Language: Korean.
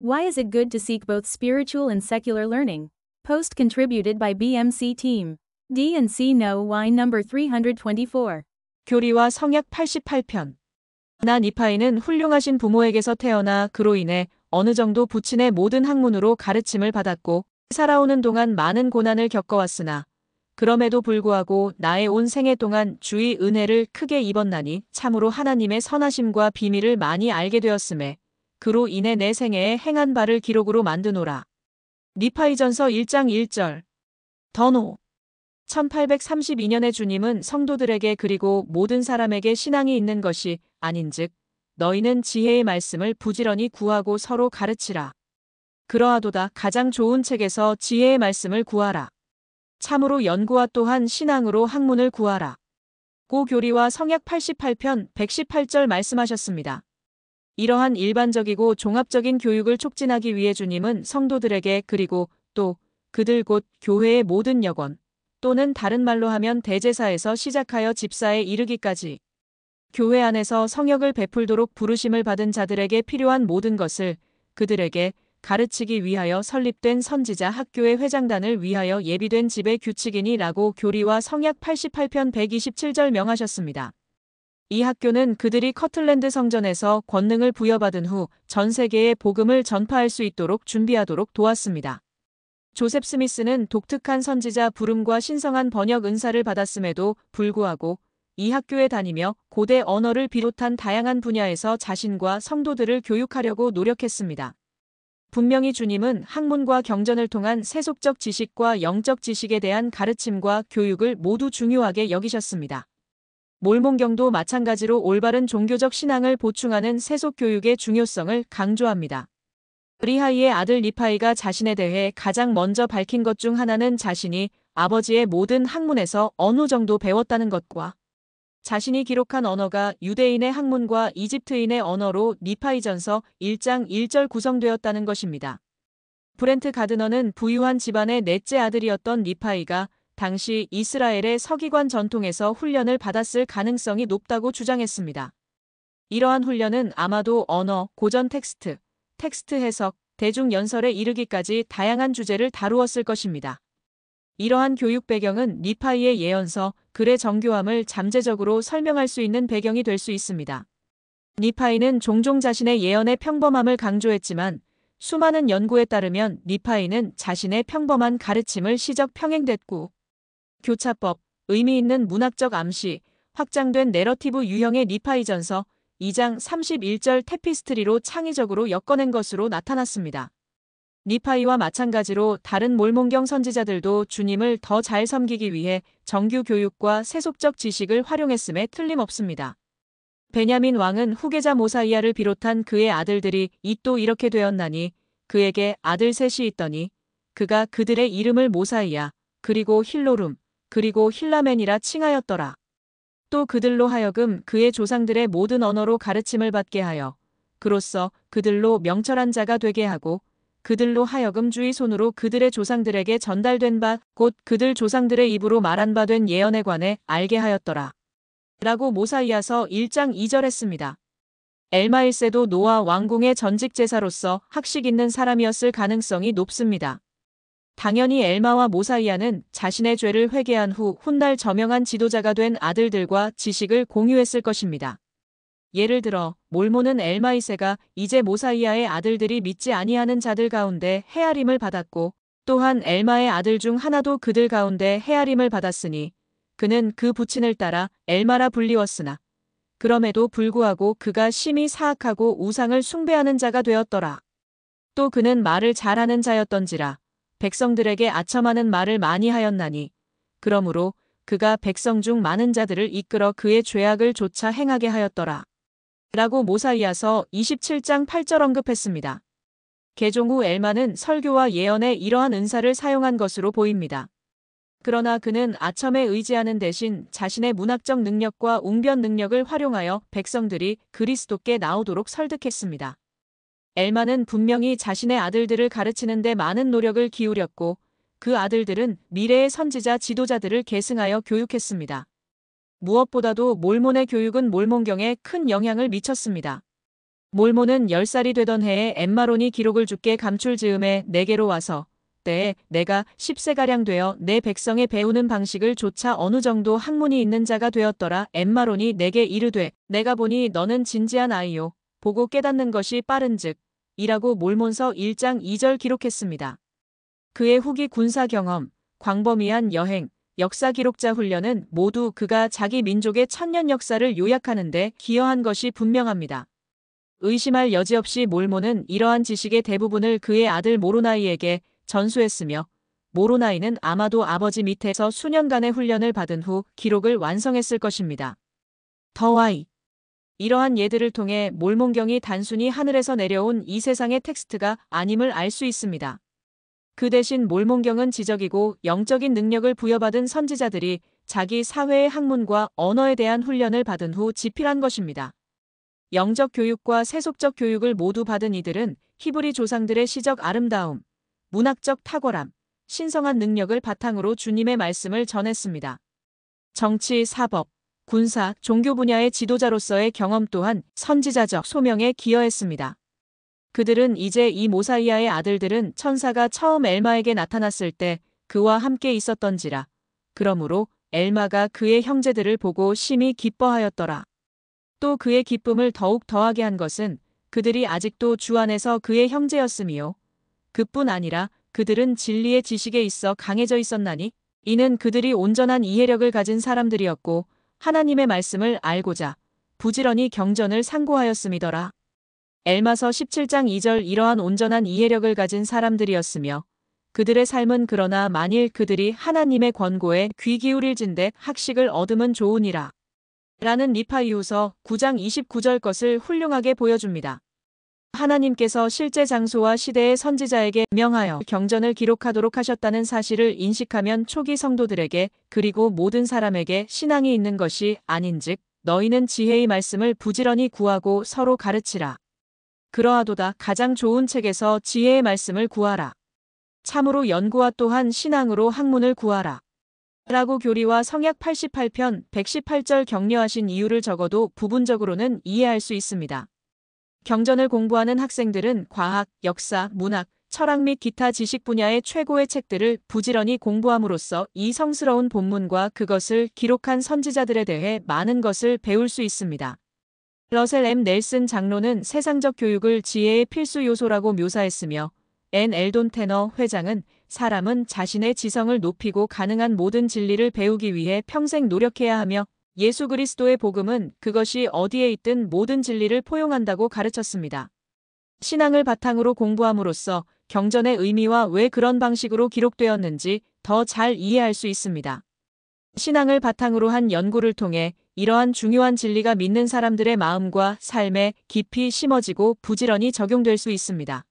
Why is it good to seek both spiritual and secular learning? Post contributed by BMC Team. D and C know why. number 324. 교리와 성약 88편. 나 니파이는 훌륭하신 부모에게서 태어나 그로 인해 어느 정도 부친의 모든 학문으로 가르침을 받았고 살아오는 동안 많은 고난을 겪어왔으나 그럼에도 불구하고 나의 온 생애 동안 주의 은혜를 크게 입었나니 참으로 하나님의 선하심과 비밀을 많이 알게 되었음에 그로 인해 내 생애에 행한 바를 기록으로 만드노라. 니파이전서 1장 1절. 더노 1832년에 주님은 성도들에게 그리고 모든 사람에게 신앙이 있는 것이 아닌즉 너희는 지혜의 말씀을 부지런히 구하고 서로 가르치라. 그러하도다. 가장 좋은 책에서 지혜의 말씀을 구하라. 참으로 연구와 또한 신앙으로 학문을 구하라. 고 교리와 성약 88편 118절 말씀하셨습니다. 이러한 일반적이고 종합적인 교육을 촉진하기 위해 주님은 성도들에게 그리고 또 그들 곧 교회의 모든 역원 또는 다른 말로 하면 대제사에서 시작하여 집사에 이르기까지 교회 안에서 성역을 베풀도록 부르심을 받은 자들에게 필요한 모든 것을 그들에게 가르치기 위하여 설립된 선지자 학교의 회장단을 위하여 예비된 집의 규칙이니라고 교리와 성약 88편 127절 명하셨습니다. 이 학교는 그들이 커틀랜드 성전에서 권능을 부여받은 후 전 세계에 복음을 전파할 수 있도록 준비하도록 도왔습니다. 조셉 스미스는 독특한 선지자 부름과 신성한 번역 은사를 받았음에도 불구하고 이 학교에 다니며 고대 언어를 비롯한 다양한 분야에서 자신과 성도들을 교육하려고 노력했습니다. 분명히 주님은 학문과 경전을 통한 세속적 지식과 영적 지식에 대한 가르침과 교육을 모두 중요하게 여기셨습니다. 몰몬경도 마찬가지로 올바른 종교적 신앙을 보충하는 세속 교육의 중요성을 강조합니다. 리하이의 아들 니파이가 자신에 대해 가장 먼저 밝힌 것 중 하나는 자신이 아버지의 모든 학문에서 어느 정도 배웠다는 것과 자신이 기록한 언어가 유대인의 학문과 이집트인의 언어로 니파이전서 1장 1절 구성되었다는 것입니다. 브렌트 가드너는 부유한 집안의 넷째 아들이었던 니파이가 당시 이스라엘의 서기관 전통에서 훈련을 받았을 가능성이 높다고 주장했습니다. 이러한 훈련은 아마도 언어, 고전 텍스트 해석, 대중 연설에 이르기까지 다양한 주제를 다루었을 것입니다. 이러한 교육 배경은 니파이의 예언서, 글의 정교함을 잠재적으로 설명할 수 있는 배경이 될 수 있습니다. 니파이는 종종 자신의 예언의 평범함을 강조했지만 수많은 연구에 따르면 니파이는 자신의 평범한 가르침을 시적 평행됐고 교차법, 의미 있는 문학적 암시, 확장된 내러티브 유형의 니파이전서 2장 31절 테피스트리로 창의적으로 엮어낸 것으로 나타났습니다. 니파이와 마찬가지로 다른 몰몬경 선지자들도 주님을 더 잘 섬기기 위해 정규 교육과 세속적 지식을 활용했음에 틀림없습니다. 베냐민 왕은 후계자 모사이아를 비롯한 그의 아들들이 또 이렇게 되었나니 그에게 아들 셋이 있더니 그가 그들의 이름을 모사이아 그리고 힐로룸 그리고 힐라멘이라 칭하였더라. 또 그들로 하여금 그의 조상들의 모든 언어로 가르침을 받게 하여 그로써 그들로 명철한 자가 되게 하고 그들로 하여금 주의 손으로 그들의 조상들에게 전달된 바 곧 그들 조상들의 입으로 말한 바 된 예언에 관해 알게 하였더라. 라고 모사이아서 1장 2절 했습니다. 엘마일세도 노아 왕궁의 전직 제사로서 학식 있는 사람이었을 가능성이 높습니다. 당연히 엘마와 모사이아는 자신의 죄를 회개한 후 훗날 저명한 지도자가 된 아들들과 지식을 공유했을 것입니다. 예를 들어 몰몬은 엘마이세가 이제 모사이아의 아들들이 믿지 아니하는 자들 가운데 헤아림을 받았고 또한 엘마의 아들 중 하나도 그들 가운데 헤아림을 받았으니 그는 그 부친을 따라 엘마라 불리웠으나 그럼에도 불구하고 그가 심히 사악하고 우상을 숭배하는 자가 되었더라. 또 그는 말을 잘하는 자였던지라 백성들에게 아첨하는 말을 많이 하였나니 그러므로 그가 백성 중 많은 자들을 이끌어 그의 죄악을 조차 행하게 하였더라. 라고 모사이아서 27장 8절 언급했습니다. 개종 후 엘마는 설교와 예언에 이러한 은사를 사용한 것으로 보입니다. 그러나 그는 아첨에 의지하는 대신 자신의 문학적 능력과 웅변 능력을 활용하여 백성들이 그리스도께 나오도록 설득했습니다. 엘마는 분명히 자신의 아들들을 가르치는 데 많은 노력을 기울였고 그 아들들은 미래의 선지자 지도자들을 계승하여 교육했습니다. 무엇보다도 몰몬의 교육은 몰몬경에 큰 영향을 미쳤습니다. 몰모는 10살이 되던 해에 엠마론이 기록을 주께 감출 즈음에 내게로 와서 때에 내가 10세가량 되어 내 백성에 배우는 방식을 조차 어느 정도 학문이 있는 자가 되었더라. 엠마론이 내게 이르되 내가 보니 너는 진지한 아이요 보고 깨닫는 것이 빠른즉 이라고 몰몬서 1장 2절 기록했습니다. 그의 후기 군사 경험, 광범위한 여행, 역사 기록자 훈련은 모두 그가 자기 민족의 천년 역사를 요약하는 데 기여한 것이 분명합니다. 의심할 여지 없이 몰모는 이러한 지식의 대부분을 그의 아들 모로나이에게 전수했으며 모로나이는 아마도 아버지 밑에서 수년간의 훈련을 받은 후 기록을 완성했을 것입니다. 더와이 이러한 예들을 통해 몰몬경이 단순히 하늘에서 내려온 이 세상의 텍스트가 아님을 알 수 있습니다. 그 대신 몰몬경은 지적이고 영적인 능력을 부여받은 선지자들이 자기 사회의 학문과 언어에 대한 훈련을 받은 후 집필한 것입니다. 영적 교육과 세속적 교육을 모두 받은 이들은 히브리 조상들의 시적 아름다움, 문학적 탁월함, 신성한 능력을 바탕으로 주님의 말씀을 전했습니다. 정치, 사법, 군사, 종교 분야의 지도자로서의 경험 또한 선지자적 소명에 기여했습니다. 그들은 이제 이 모사이아의 아들들은 천사가 처음 엘마에게 나타났을 때 그와 함께 있었던지라. 그러므로 엘마가 그의 형제들을 보고 심히 기뻐하였더라. 또 그의 기쁨을 더욱 더하게 한 것은 그들이 아직도 주 안에서 그의 형제였음이요. 그뿐 아니라 그들은 진리의 지식에 있어 강해져 있었나니 이는 그들이 온전한 이해력을 가진 사람들이었고 하나님의 말씀을 알고자 부지런히 경전을 상고하였음이더라. 엘마서 17장 2절 이러한 온전한 이해력을 가진 사람들이었으며 그들의 삶은 그러나 만일 그들이 하나님의 권고에 귀 기울일진대 학식을 얻으면 좋으니라. 라는 리파이후서 9장 29절 것을 훌륭하게 보여줍니다. 하나님께서 실제 장소와 시대의 선지자에게 명하여 경전을 기록하도록 하셨다는 사실을 인식하면 초기 성도들에게 그리고 모든 사람에게 신앙이 있는 것이 아닌즉 너희는 지혜의 말씀을 부지런히 구하고 서로 가르치라. 그러하도다 가장 좋은 책에서 지혜의 말씀을 구하라. 참으로 연구와 또한 신앙으로 학문을 구하라. 라고 교리와 성약 88편 118절 격려하신 이유를 적어도 부분적으로는 이해할 수 있습니다. 경전을 공부하는 학생들은 과학, 역사, 문학, 철학 및 기타 지식 분야의 최고의 책들을 부지런히 공부함으로써 이 성스러운 본문과 그것을 기록한 선지자들에 대해 많은 것을 배울 수 있습니다. 러셀 M. 넬슨 장로는 세상적 교육을 지혜의 필수 요소라고 묘사했으며 N. 엘돈 테너 회장은 사람은 자신의 지성을 높이고 가능한 모든 진리를 배우기 위해 평생 노력해야 하며 예수 그리스도의 복음은 그것이 어디에 있든 모든 진리를 포용한다고 가르쳤습니다. 신앙을 바탕으로 공부함으로써 경전의 의미와 왜 그런 방식으로 기록되었는지 더 잘 이해할 수 있습니다. 신앙을 바탕으로 한 연구를 통해 이러한 중요한 진리가 믿는 사람들의 마음과 삶에 깊이 심어지고 부지런히 적용될 수 있습니다.